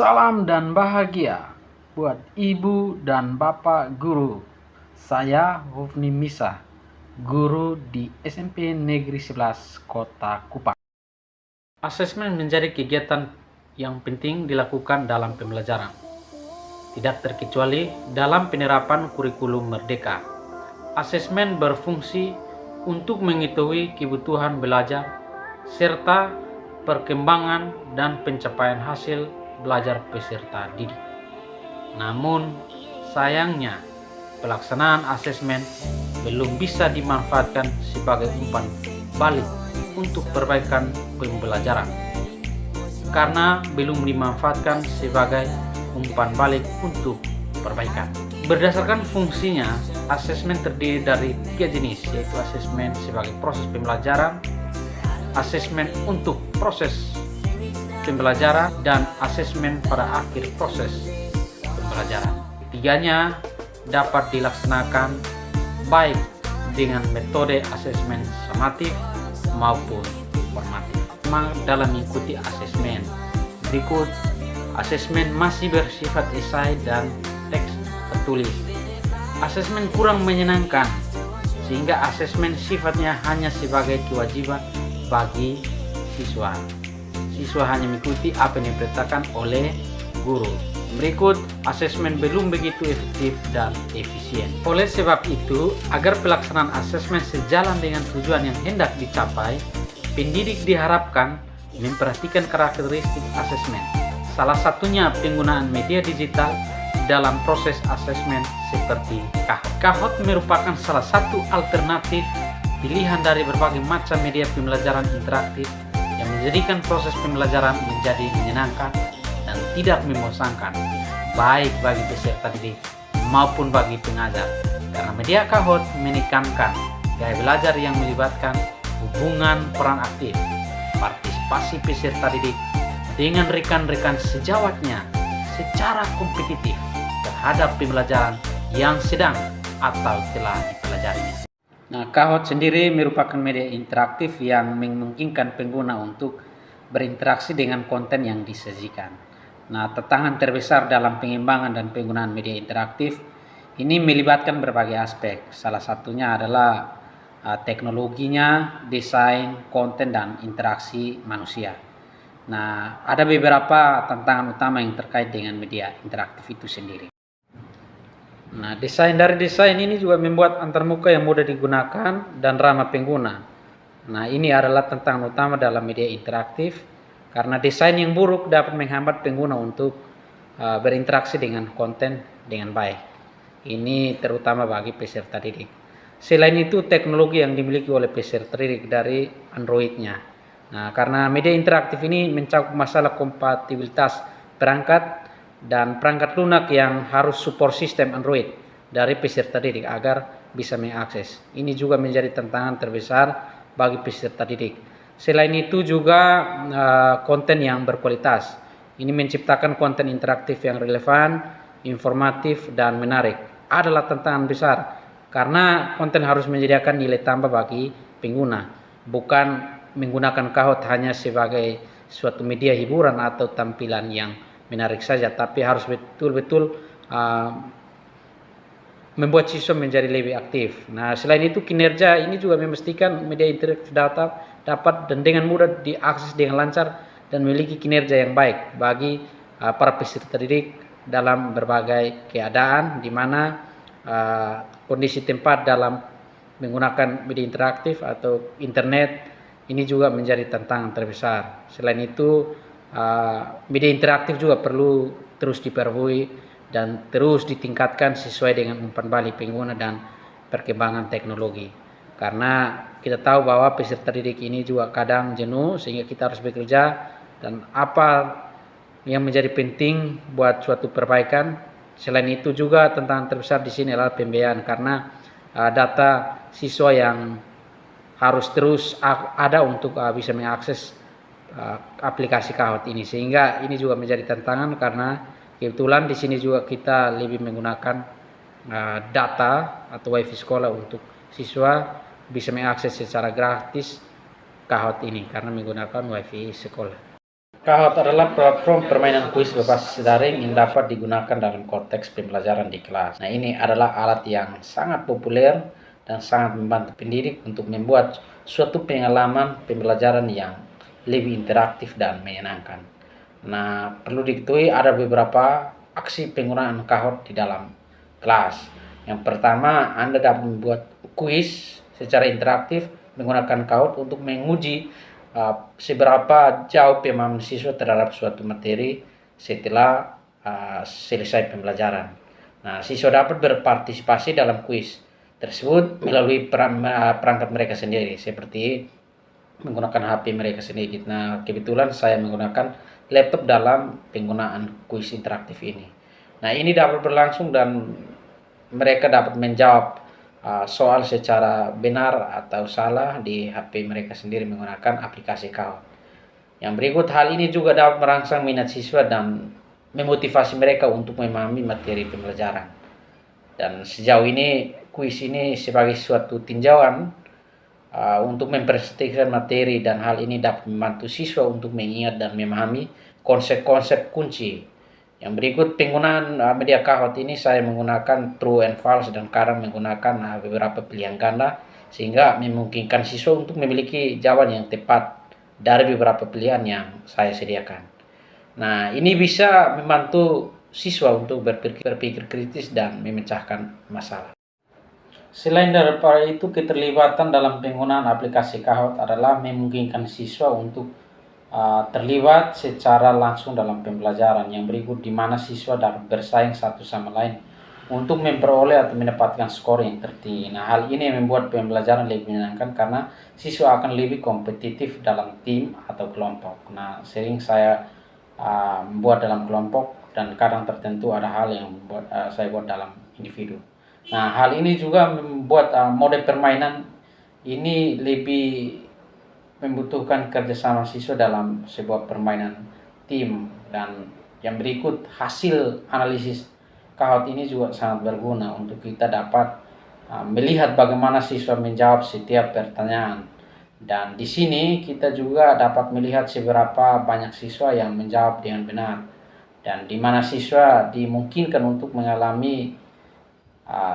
Salam dan bahagia buat ibu dan bapak guru. Saya Hufni Misa, guru di SMP Negeri 11 Kota Kupang. Asesmen menjadi kegiatan yang penting dilakukan dalam pembelajaran, tidak terkecuali dalam penerapan kurikulum merdeka. Asesmen berfungsi untuk mengetahui kebutuhan belajar serta perkembangan dan pencapaian hasil belajar peserta didik. Namun, sayangnya pelaksanaan asesmen belum bisa dimanfaatkan sebagai umpan balik untuk perbaikan pembelajaran, karena belum dimanfaatkan sebagai umpan balik untuk perbaikan. Berdasarkan fungsinya, asesmen terdiri dari 3 jenis, yaitu asesmen sebagai proses pembelajaran, asesmen untuk proses pembelajaran, dan asesmen pada akhir proses pembelajaran. Ketiganya dapat dilaksanakan baik dengan metode asesmen sumatif maupun formatif. Dalam mengikuti asesmen berikut, asesmen masih bersifat esai dan teks tertulis. Asesmen kurang menyenangkan, sehingga asesmen sifatnya hanya sebagai kewajiban bagi siswa. Siswa hanya mengikuti apa yang diperintahkan oleh guru. Berikut, asesmen belum begitu efektif dan efisien. Oleh sebab itu, agar pelaksanaan asesmen sejalan dengan tujuan yang hendak dicapai, pendidik diharapkan memperhatikan karakteristik asesmen. Salah satunya penggunaan media digital dalam proses asesmen seperti Kahoot. Kahoot merupakan salah satu alternatif pilihan dari berbagai macam media pembelajaran interaktif yang menjadikan proses pembelajaran menjadi menyenangkan dan tidak membosankan, baik bagi peserta didik maupun bagi pengajar. Karena media Kahoot menekankan gaya belajar yang melibatkan hubungan peran aktif, partisipasi peserta didik dengan rekan-rekan sejawatnya secara kompetitif terhadap pembelajaran yang sedang atau telah dipelajarinya. Kahoot sendiri merupakan media interaktif yang memungkinkan pengguna untuk berinteraksi dengan konten yang disajikan. Tantangan terbesar dalam pengembangan dan penggunaan media interaktif ini melibatkan berbagai aspek. Salah satunya adalah teknologinya, desain, konten, dan interaksi manusia. Ada beberapa tantangan utama yang terkait dengan media interaktif itu sendiri. Desain ini juga membuat antarmuka yang mudah digunakan dan ramah pengguna. Ini adalah tantangan utama dalam media interaktif, karena desain yang buruk dapat menghambat pengguna untuk berinteraksi dengan konten dengan baik. Ini terutama bagi peserta didik. Selain itu, teknologi yang dimiliki oleh peserta didik dari Android-nya. Karena media interaktif ini mencakup masalah kompatibilitas perangkat dan perangkat lunak yang harus support sistem Android dari peserta didik agar bisa mengakses. Ini juga menjadi tantangan terbesar bagi peserta didik. Selain itu juga konten yang berkualitas. Ini menciptakan konten interaktif yang relevan, informatif, dan menarik adalah tantangan besar, karena konten harus menyediakan nilai tambah bagi pengguna, bukan menggunakan Kahoot hanya sebagai suatu media hiburan atau tampilan yang menarik saja, tapi harus betul-betul membuat siswa menjadi lebih aktif. Selain itu, kinerja ini juga memastikan media interaktif dapat dan dengan mudah diakses dengan lancar dan memiliki kinerja yang baik bagi para peserta didik dalam berbagai keadaan, di mana kondisi tempat dalam menggunakan media interaktif atau internet ini juga menjadi tantangan terbesar. Selain itu, media interaktif juga perlu terus diperbarui dan terus ditingkatkan sesuai dengan umpan balik pengguna dan perkembangan teknologi. Karena kita tahu bahwa peserta didik ini juga kadang jenuh, sehingga kita harus bekerja, dan apa yang menjadi penting buat suatu perbaikan. Selain itu juga tantangan terbesar di sini adalah pembiayaan, karena data siswa yang harus terus ada untuk bisa mengakses aplikasi Kahoot ini, sehingga ini juga menjadi tantangan karena kebetulan di sini juga kita lebih menggunakan data atau wifi sekolah untuk siswa bisa mengakses secara gratis Kahoot ini karena menggunakan wifi sekolah. Kahoot adalah platform permainan kuis berbasis daring yang dapat digunakan dalam konteks pembelajaran di kelas. Nah, ini adalah alat yang sangat populer dan sangat membantu pendidik untuk membuat suatu pengalaman pembelajaran yang lebih interaktif dan menyenangkan. Nah, perlu diketahui ada beberapa aksi penggunaan Kahoot di dalam kelas. Yang pertama, Anda dapat membuat kuis secara interaktif menggunakan Kahoot untuk menguji seberapa jauh pemahaman siswa terhadap suatu materi setelah selesai pembelajaran. Nah, siswa dapat berpartisipasi dalam kuis tersebut melalui perangkat mereka sendiri, seperti menggunakan HP mereka sendiri. Nah, kebetulan saya menggunakan laptop dalam penggunaan kuis interaktif ini. Nah, ini dapat berlangsung dan mereka dapat menjawab soal secara benar atau salah di HP mereka sendiri menggunakan aplikasi Kahoot. Yang berikut, hal ini juga dapat merangsang minat siswa dan memotivasi mereka untuk memahami materi pembelajaran. Dan sejauh ini kuis ini sebagai suatu tinjauan untuk mempresentasikan materi, dan hal ini dapat membantu siswa untuk mengingat dan memahami konsep-konsep kunci. Yang berikut, penggunaan media Kahoot ini saya menggunakan true and false dan kadang menggunakan beberapa pilihan ganda sehingga memungkinkan siswa untuk memiliki jawaban yang tepat dari beberapa pilihan yang saya sediakan. Nah, ini bisa membantu siswa untuk berpikir kritis dan memecahkan masalah. Selain daripada itu, keterlibatan dalam penggunaan aplikasi Kahoot adalah memungkinkan siswa untuk terlibat secara langsung dalam pembelajaran. Yang berikut, di mana siswa dapat bersaing satu sama lain untuk memperoleh atau mendapatkan skor yang tertinggi. Nah, hal ini membuat pembelajaran lebih menyenangkan karena siswa akan lebih kompetitif dalam tim atau kelompok. Nah, sering saya membuat dalam kelompok dan kadang tertentu ada hal yang saya buat dalam individu. Nah, hal ini juga membuat mode permainan ini lebih membutuhkan kerjasama siswa dalam sebuah permainan tim. Dan yang berikut, hasil analisis Kahoot ini juga sangat berguna untuk kita dapat melihat bagaimana siswa menjawab setiap pertanyaan. Dan di sini kita juga dapat melihat seberapa banyak siswa yang menjawab dengan benar dan di mana siswa dimungkinkan untuk mengalami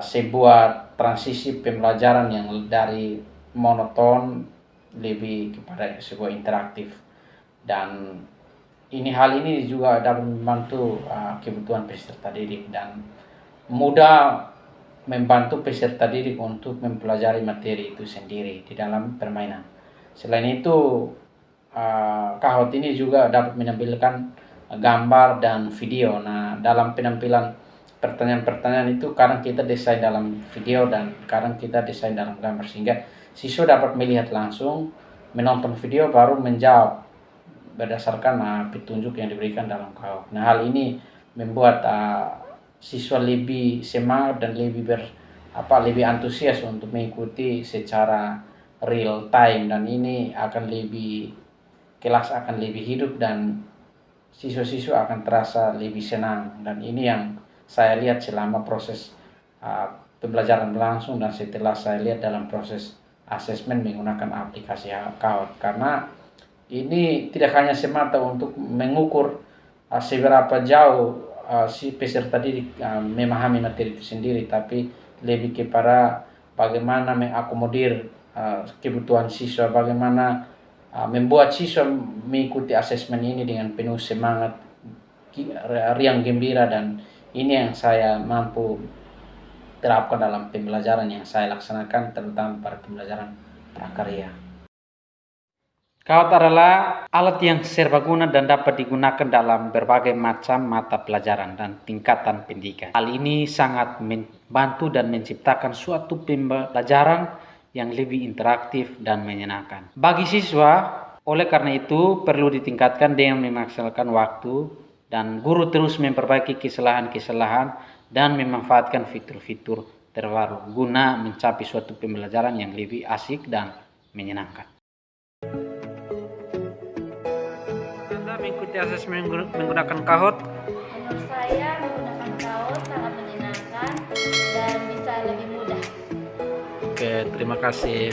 sebuah transisi pembelajaran yang dari monoton lebih kepada sebuah interaktif. Dan hal ini juga dapat membantu kebutuhan peserta didik dan mudah membantu peserta didik untuk mempelajari materi itu sendiri di dalam permainan. Selain itu, Kahoot ini juga dapat menampilkan gambar dan video. Nah, dalam penampilan pertanyaan-pertanyaan itu kadang kita desain dalam video dan kadang kita desain dalam gambar sehingga siswa dapat melihat langsung, menonton video baru menjawab berdasarkan petunjuk yang diberikan dalam Kahoot. Nah, hal ini membuat siswa lebih semangat dan lebih antusias untuk mengikuti secara real time, dan ini akan kelas akan lebih hidup dan siswa-siswa akan terasa lebih senang. Dan ini yang saya lihat selama proses pembelajaran berlangsung dan setelah saya lihat dalam proses asesmen menggunakan aplikasi Kahoot, karena ini tidak hanya semata untuk mengukur seberapa jauh si peserta didik memahami materi itu sendiri, tapi lebih kepada bagaimana mengakomodir kebutuhan siswa, bagaimana membuat siswa mengikuti asesmen ini dengan penuh semangat, riang gembira, dan ini yang saya mampu terapkan dalam pembelajaran yang saya laksanakan, terutama pada pembelajaran prakarya. Kahoot adalah alat yang serbaguna dan dapat digunakan dalam berbagai macam mata pelajaran dan tingkatan pendidikan. Hal ini sangat membantu dan menciptakan suatu pembelajaran yang lebih interaktif dan menyenangkan bagi siswa. Oleh karena itu, perlu ditingkatkan dengan memaksimalkan waktu dan guru terus memperbaiki kesalahan-kesalahan dan memanfaatkan fitur-fitur terbaru guna mencapai suatu pembelajaran yang lebih asik dan menyenangkan. Anda mengikuti asesmen menggunakan Kahoot? Menurut saya menggunakan Kahoot sangat menyenangkan dan bisa lebih mudah. Oke, terima kasih.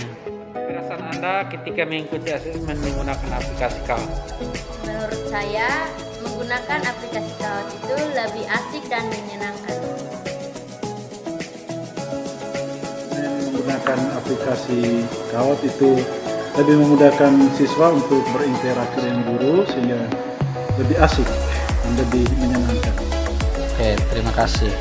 Perasaan Anda ketika mengikuti asesmen menggunakan aplikasi Kahoot? Menurut saya, menggunakan aplikasi Kahoot itu lebih asik dan menyenangkan. Menggunakan aplikasi Kahoot itu lebih memudahkan siswa untuk berinteraksi dengan guru sehingga lebih asik dan lebih menyenangkan. Oke, terima kasih.